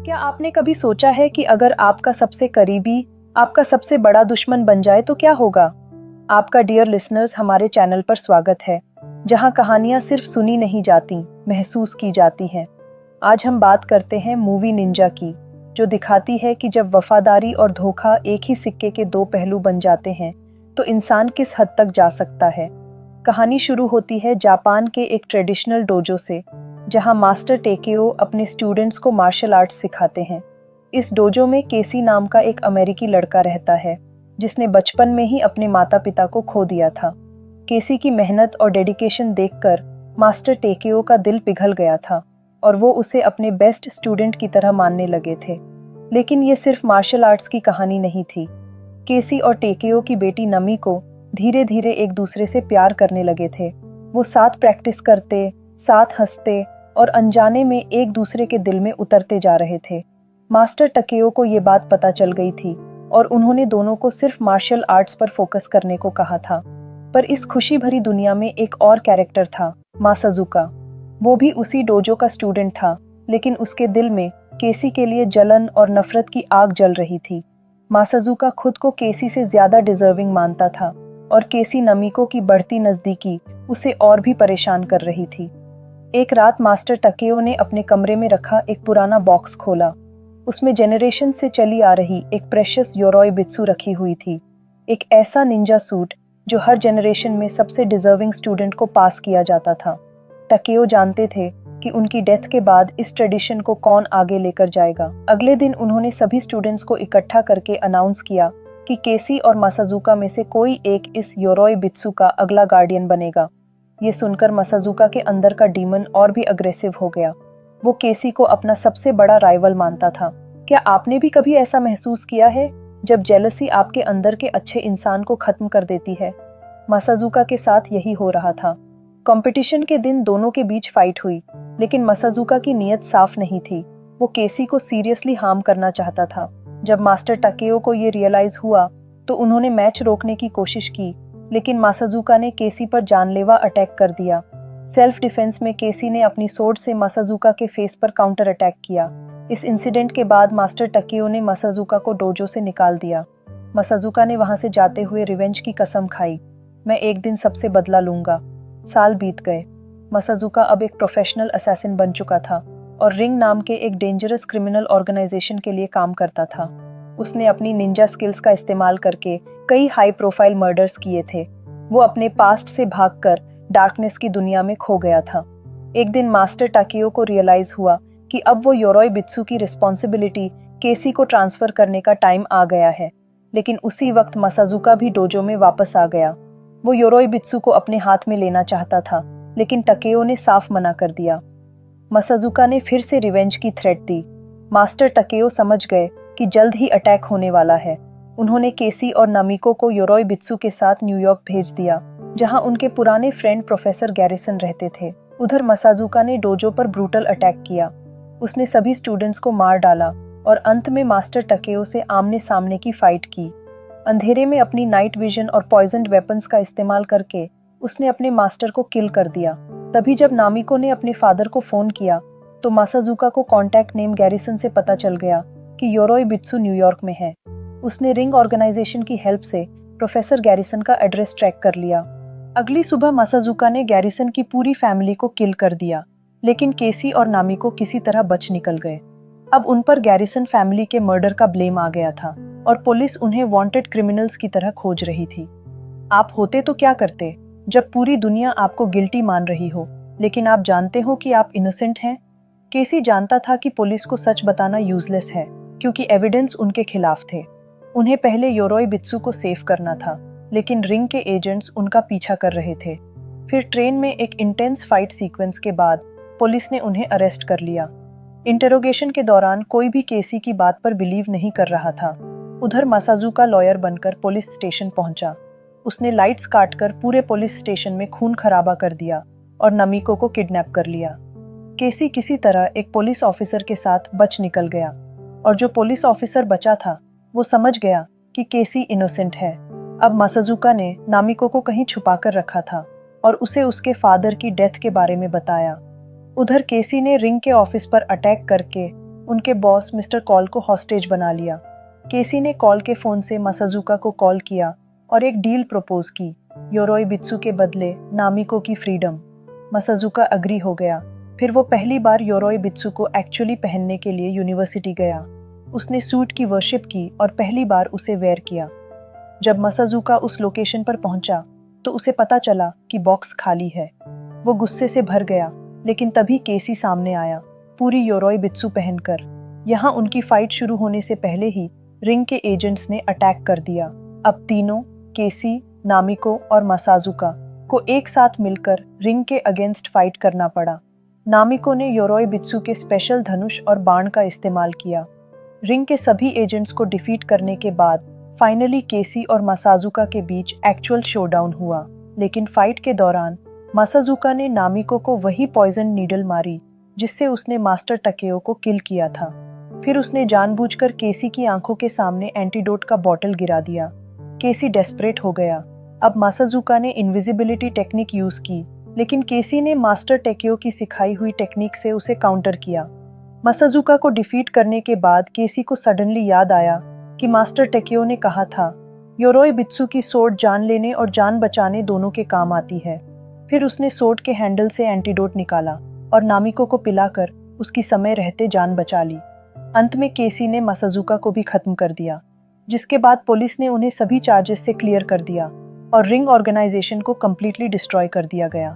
क्या आपने कभी सोचा है कि अगर आपका सबसे करीबी, आपका सबसे बड़ा दुश्मन बन जाए तो क्या होगा? आपका डियर लिसनर्स हमारे चैनल पर स्वागत है, जहां कहानियां सिर्फ सुनी नहीं जाती, महसूस की जाती हैं। आज हम बात करते हैं मूवी निंजा की, जो दिखाती है कि जब वफादारी और धोखा एक ही सिक्के के दो पहलू बन जाते हैं, तो इंसान किस हद तक जा सकता है। कहानी शुरू होती है जापान के एक ट्रेडिशनल डोजो से, जहां मास्टर टेकेओ अपने स्टूडेंट्स को मार्शल आर्ट्स सिखाते हैं। इस डोजो में केसी नाम का एक अमेरिकी लड़का रहता है, जिसने बचपन में ही अपने माता पिता को खो दिया था। केसी की मेहनत और डेडिकेशन देखकर मास्टर टेकेओ का दिल पिघल गया था और वो उसे अपने बेस्ट स्टूडेंट की तरह मानने लगे थे। लेकिन ये सिर्फ मार्शल आर्ट्स की कहानी नहीं थी। केसी और टेकेओ की बेटी नमी को धीरे धीरे एक दूसरे से प्यार करने लगे थे। वो साथ प्रैक्टिस करते, साथ हंसते और अनजाने में एक दूसरे के दिल में उतरते जा रहे थे। मास्टर टकेओ को ये बात पता चल गई थी और उन्होंने दोनों को सिर्फ मार्शल आर्ट्स पर फोकस करने को कहा था। पर इस खुशी भरी दुनिया में एक और कैरेक्टर था, मासाजुका। वो भी उसी डोजो का स्टूडेंट था, लेकिन उसके दिल में केसी के लिए जलन और नफरत की आग जल रही थी। मासाजुका खुद को केसी से ज्यादा डिजर्विंग मानता था और केसी नमिको की बढ़ती नजदीकी उसे और भी परेशान कर रही थी। एक रात मास्टर टकेओ ने अपने कमरे में रखा एक पुराना बॉक्स खोला। उसमें जेनरेशन से चली आ रही एक प्रेशियस योरोई बित्सु रखी हुई थी, एक ऐसा निंजा सूट जो हर जेनरेशन में सबसे डिजर्विंग स्टूडेंट को पास किया जाता था। टकेओ जानते थे कि उनकी डेथ के बाद इस ट्रेडिशन को कौन आगे लेकर जाएगा। अगले दिन उन्होंने सभी स्टूडेंट्स को इकट्ठा करके अनाउंस किया कि केसी और मासाजुका में से कोई एक इस योरोई बित्सु का अगला गार्डियन बनेगा। ये सुनकर मासाजुका के अंदर का डीमन और भी अग्रेसिव हो गया। वो केसी को अपना सबसे बड़ा राइवल मानता था। क्या आपने भी कभी ऐसा महसूस किया है, जब जेलसी आपके अंदर के अच्छे इंसान को खत्म कर देती है? मासाजुका के साथ यही हो रहा था। कंपटीशन के दिन दोनों के बीच फाइट हुई, लेकिन मासाजुका की नीयत साफ नहीं थी। वो केसी को सीरियसली हार्म करना चाहता था। जब मास्टर टकेओ को ये रियलाइज हुआ, तो उन्होंने मैच रोकने की कोशिश की, लेकिन मासाजुका ने केसी पर जानलेवा अटैक कर दिया। सेल्फ डिफेंस में केसी ने अपनी सोर्ड से मासाजुका के फेस पर काउंटर अटैक किया। इस इंसिडेंट के बाद मास्टर टकेओ ने मासाजुका को डोजो से निकाल दिया। मासाजुका ने वहां से जाते हुए रिवेंज की कसम खाई, मैं एक दिन सबसे बदला लूंगा। साल बीत गए। मासाजुका अब एक प्रोफेशनल असैसिन बन चुका था और रिंग नाम के एक डेंजरस क्रिमिनल ऑर्गेनाइजेशन के लिए काम करता था। उसने अपनी निंजा स्किल्स का इस्तेमाल करके कई हाई प्रोफाइल मर्डर्स किए थे। वो अपने पास्ट से भागकर डार्कनेस की दुनिया में खो गया था। एक दिन मास्टर टाकियो को रियलाइज हुआ कि अब वो योरोई बित्सु की रिस्पॉन्सिबिलिटी केसी को ट्रांसफर करने का टाइम आ गया है। लेकिन उसी वक्त मासाजुका भी डोजो में वापस आ गया। वो योरोई बित्सु को अपने हाथ में लेना चाहता था, लेकिन टकेओ ने साफ मना कर दिया। मासाजुका ने फिर से रिवेंज की थ्रेट दी। मास्टर टकेओ समझ गए कि जल्द ही अटैक होने वाला है। उन्होंने केसी और नामिको को योरोई बित्सु के साथ न्यूयॉर्क भेज दिया, जहां उनके पुराने फ्रेंड प्रोफेसर गैरिसन रहते थे। उधर मासाजुका ने डोजो पर ब्रूटल अटैक किया। उसने सभी स्टूडेंट्स को मार डाला और अंत में मास्टर टकेओ से आमने सामने की फाइट की। अंधेरे में अपनी नाइट विजन और पॉइजन्ड वेपन्स का इस्तेमाल करके उसने अपने मास्टर को किल कर दिया। तभी जब नामिको ने अपने फादर को फोन किया, तो मासाजुका को कॉन्टैक्ट नेम गैरिसन से पता चल गया कि योरोई बित्सु न्यूयॉर्क में है। उसने रिंग ऑर्गेनाइजेशन की हेल्प से प्रोफेसर गैरिसन का एड्रेस ट्रैक कर लिया। अगली सुबह मासाजुका ने गैरिसन की पूरी फैमिली को किल कर दिया, लेकिन केसी और नामिको किसी तरह बच निकल गए। अब उन पर गैरिसन फैमिली के मर्डर का ब्लेम आ गया था और पुलिस उन्हें वांटेड क्रिमिनल्स की तरह खोज रही थी। आप होते तो क्या करते, जब पूरी दुनिया आपको गिल्टी मान रही हो, लेकिन आप जानते हो कि आप इनोसेंट हैं? केसी जानता था कि पुलिस को सच बताना यूजलेस है, क्योंकि एविडेंस उनके खिलाफ थे। उन्हें पहले योरोई बित्सु को सेव करना था, लेकिन रिंग के एजेंट्स उनका पीछा कर रहे थे। फिर ट्रेन में एक इंटेंस फाइट सीक्वेंस के बाद पुलिस ने उन्हें अरेस्ट कर लिया। इंटेरोगेशन के दौरान कोई भी केसी की बात पर बिलीव नहीं कर रहा था। उधर मासाजुका लॉयर बनकर पुलिस स्टेशन पहुंचा। उसने लाइट्स काटकर पूरे पुलिस स्टेशन में खून खराबा कर दिया और नमिको को किडनैप कर लिया। केसी किसी तरह एक पुलिस ऑफिसर के साथ बच निकल गया, और जो पुलिस ऑफिसर बचा था वो समझ गया कि केसी इनोसेंट है। अब मासाजुका ने नामिको को कहीं छुपाकर रखा था और उसे उसके फादर की डेथ के बारे में बताया। उधर केसी ने रिंग के ऑफिस पर अटैक करके उनके बॉस मिस्टर कॉल को हॉस्टेज बना लिया। केसी ने कॉल के फोन से मासाजुका को कॉल किया और एक डील प्रपोज की, योरोइबित्सु के बदले नामिको की फ्रीडम। मासाजुका अग्री हो गया। फिर वो पहली बार योरोइबित्सु को एक्चुअली पहनने के लिए यूनिवर्सिटी गया। उसने सूट की वर्शिप की और पहली बार उसे वेयर किया। जब मासाजुका उस लोकेशन पर पहुंचा तो उसे पता चला कि बॉक्स खाली है। वो गुस्से से भर गया, लेकिन तभी केसी सामने आया, पूरी योरोइबित्सु पहनकर। यहाँ उनकी फाइट शुरू होने से पहले ही रिंग के एजेंट्स ने अटैक कर दिया। अब तीनों, केसी, नामिको और मासाजुका को एक साथ मिलकर रिंग के अगेंस्ट फाइट करना पड़ा। नामिको ने योरोइबित्सु के स्पेशल धनुष और बाण का इस्तेमाल किया। रिंग के सभी एजेंट्स को डिफीट करने के बाद फाइनली केसी और मासाजुका के बीच एक्चुअल शोडाउन हुआ। लेकिन फाइट के दौरान मासाजुका ने नामिको को वही पॉइजन नीडल मारी जिससे उसने मास्टर टकेओ को किल किया था। फिर उसने जानबूझकर केसी की आंखों के सामने एंटीडोट का बॉटल गिरा दिया। केसी डेस्परेट हो गया। अब मासाजुका ने इनविजिबिलिटी टेक्निक यूज की, लेकिन केसी ने मास्टर टकेओ की सिखाई हुई टेक्निक से उसे काउंटर किया। मासाजुका को डिफीट करने के बाद केसी को सडनली याद आया कि मास्टर टकेओ ने कहा था, योरोइबित्सु की सोर्ड जान लेने और जान बचाने दोनों के काम आती है। फिर उसने सोर्ड के हैंडल से एंटीडोट निकाला और नामिको को पिलाकर उसकी समय रहते जान बचा ली। अंत में केसी ने मासाजुका को भी खत्म कर दिया, जिसके बाद पुलिस ने उन्हें सभी चार्जेस से क्लियर कर दिया और रिंग ऑर्गेनाइजेशन को कंप्लीटली डिस्ट्रॉय कर दिया गया।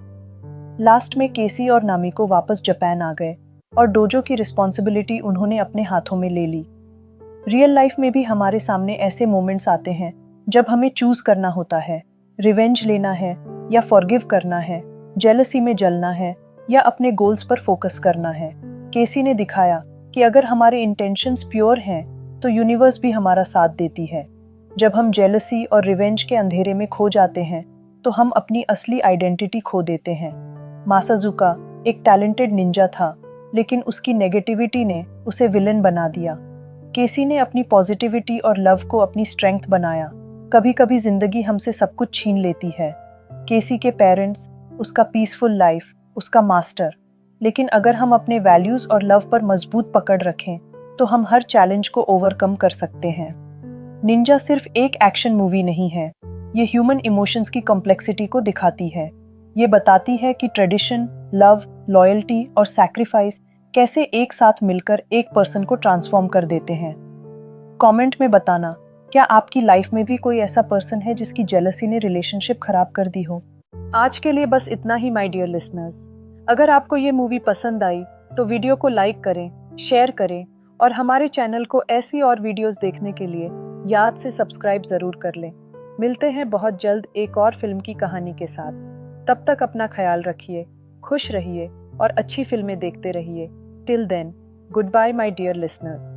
लास्ट में केसी और नामिको वापस जापान आ गए और डोजो की रिस्पॉन्सिबिलिटी उन्होंने अपने हाथों में ले ली। रियल लाइफ में भी हमारे सामने ऐसे मोमेंट्स आते हैं जब हमें चूज करना होता है, रिवेंज लेना है या फॉरगिव करना है, जेलसी में जलना है या अपने गोल्स पर फोकस करना है। केसी ने दिखाया कि अगर हमारे इंटेंशंस प्योर हैं तो यूनिवर्स भी हमारा साथ देती है। जब हम जेलसी और रिवेंज के अंधेरे में खो जाते हैं तो हम अपनी असली आइडेंटिटी खो देते हैं। मासाजुका एक टैलेंटेड निंजा था, लेकिन उसकी नेगेटिविटी ने उसे विलेन बना दिया। केसी ने अपनी पॉजिटिविटी और लव को अपनी स्ट्रेंथ बनाया। कभी कभी जिंदगी हमसे सब कुछ छीन लेती है, केसी के पेरेंट्स, उसका पीसफुल लाइफ, उसका मास्टर। लेकिन अगर हम अपने वैल्यूज और लव पर मजबूत पकड़ रखें तो हम हर चैलेंज को ओवरकम कर सकते हैं। निंजा सिर्फ एक एक्शन मूवी नहीं है, ये ह्यूमन इमोशंस की कॉम्प्लेक्सिटी को दिखाती है। ये बताती है कि ट्रेडिशन, लव, लॉयल्टी और सैक्रिफाइस कैसे एक साथ मिलकर एक पर्सन को ट्रांसफॉर्म कर देते हैं। कमेंट में बताना, क्या आपकी लाइफ में भी कोई ऐसा पर्सन है जिसकी जेलसी ने रिलेशनशिप खराब कर दी हो। आज के लिए बस इतना ही माय डियर लिसनर्स। अगर आपको ये मूवी पसंद आई तो वीडियो को लाइक करें, शेयर करें और हमारे चैनल को ऐसी और वीडियोस देखने के लिए याद से सब्सक्राइब जरूर कर लें। मिलते हैं बहुत जल्द एक और फिल्म की कहानी के साथ। तब तक अपना ख्याल रखिए, खुश रहिए और अच्छी फिल्में देखते रहिए। Till then, goodbye my dear listeners.